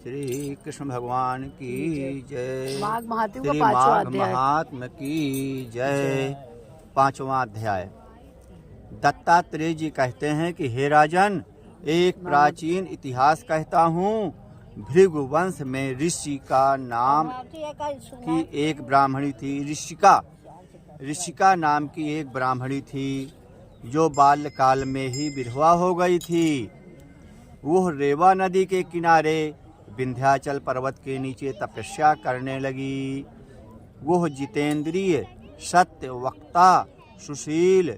श्री कृष्ण भगवान की जय। माघ महात्म्य का श्री पांचवा माघ अध्याय। महात्म्य की जय। पांचवा अध्याय। दत्तात्रेय जी कहते हैं कि हे राजन, एक प्राचीन इतिहास कहता हूँ। भृगुवंश में ऋषि का नाम की एक ब्राह्मणी थी। ऋषिका नाम की एक ब्राह्मणी थी जो बाल्यकाल में ही विधवा हो गई थी। वह रेवा नदी के किनारे विंध्याचल पर्वत के नीचे तपस्या करने लगी। वह जितेंद्रिय, सत्य वक्ता, सुशील,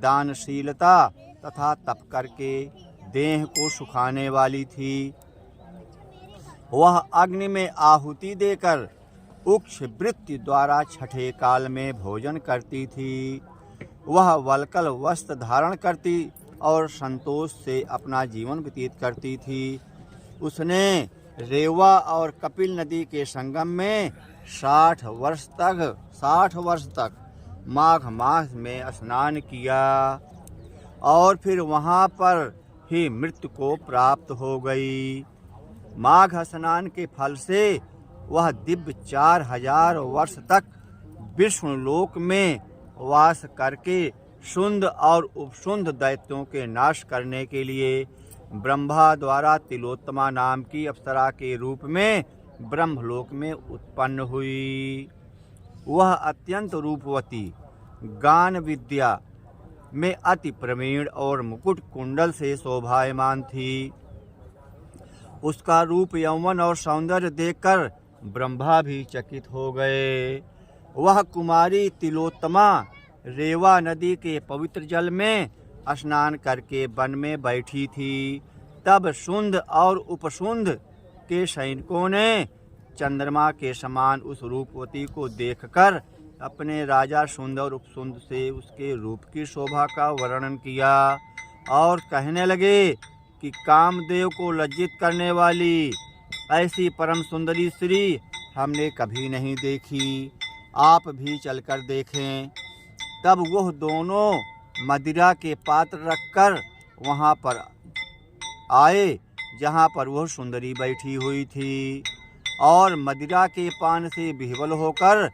दानशीलता तथा तप करके देह को सुखाने वाली थी। वह अग्नि में आहुति देकर उक्ष वृत्ति द्वारा छठे काल में भोजन करती थी। वह वल्कल वस्त्र धारण करती और संतोष से अपना जीवन व्यतीत करती थी। उसने रेवा और कपिल नदी के संगम में 60 वर्ष तक माघ मास में स्नान किया और फिर वहाँ पर ही मृत्यु को प्राप्त हो गई। माघ स्नान के फल से वह दिव्य 4000 वर्ष तक विष्णु लोक में वास करके शुंड और उपशुंड दैत्यों के नाश करने के लिए ब्रह्मा द्वारा तिलोत्तमा नाम की अप्सरा के रूप में ब्रह्मलोक में उत्पन्न हुई। वह अत्यंत रूपवती, गान विद्या में अति प्रवीण और मुकुट कुंडल से शोभायमान थी। उसका रूप, यौवन और सौंदर्य देखकर ब्रह्मा भी चकित हो गए। वह कुमारी तिलोत्तमा रेवा नदी के पवित्र जल में स्नान करके वन में बैठी थी। तब शुंड और उपशुंड के सैनिकों ने चंद्रमा के समान उस रूपवती को देखकर अपने राजा शुंड और उपशुंड से उसके रूप की शोभा का वर्णन किया और कहने लगे कि कामदेव को लज्जित करने वाली ऐसी परम सुंदरी स्त्री हमने कभी नहीं देखी। आप भी चलकर देखें। तब वह दोनों मदिरा के पात्र रखकर वहाँ पर आए जहाँ पर वह सुंदरी बैठी हुई थी और मदिरा के पान से विह्वल होकर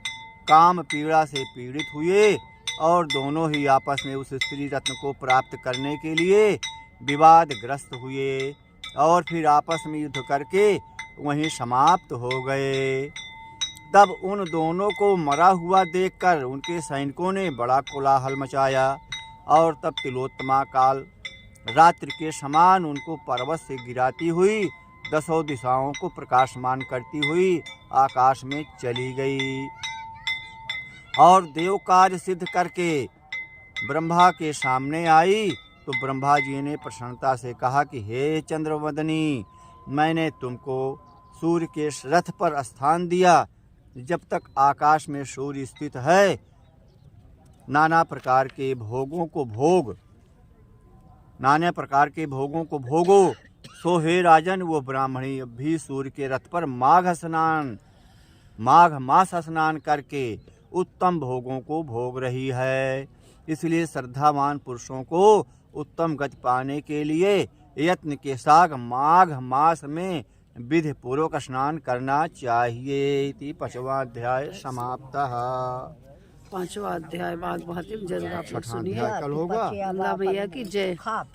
काम पीड़ा से पीड़ित हुए और दोनों ही आपस में उस स्त्री रत्न को प्राप्त करने के लिए विवादग्रस्त हुए और फिर आपस में युद्ध करके वहीं समाप्त हो गए। तब उन दोनों को मरा हुआ देखकर उनके सैनिकों ने बड़ा कोलाहल मचाया और तब तिलोत्तमा काल रात्रि के समान उनको पर्वत से गिराती हुई 10 दिशाओं को प्रकाशमान करती हुई आकाश में चली गई और देव कार्य सिद्ध करके ब्रह्मा के सामने आई। तो ब्रह्मा जी ने प्रसन्नता से कहा कि हे चंद्रवदनी, मैंने तुमको सूर्य के रथ पर स्थान दिया। जब तक आकाश में सूर्य स्थित है, नाना प्रकार के भोगों को भोगो। सो हे राजन, वो ब्राह्मणी भी सूर्य के रथ पर माघ मास स्नान करके उत्तम भोगों को भोग रही है। इसलिए श्रद्धावान पुरुषों को उत्तम गति पाने के लिए यत्न के साथ माघ मास में विधि पूर्वक स्नान करना चाहिए। इति 5वां अध्याय समाप्तः। 5वां अध्याय माघ महात्म्य जरूर आप लोग सुनिए। कल होगा। गंगा मैया की जय।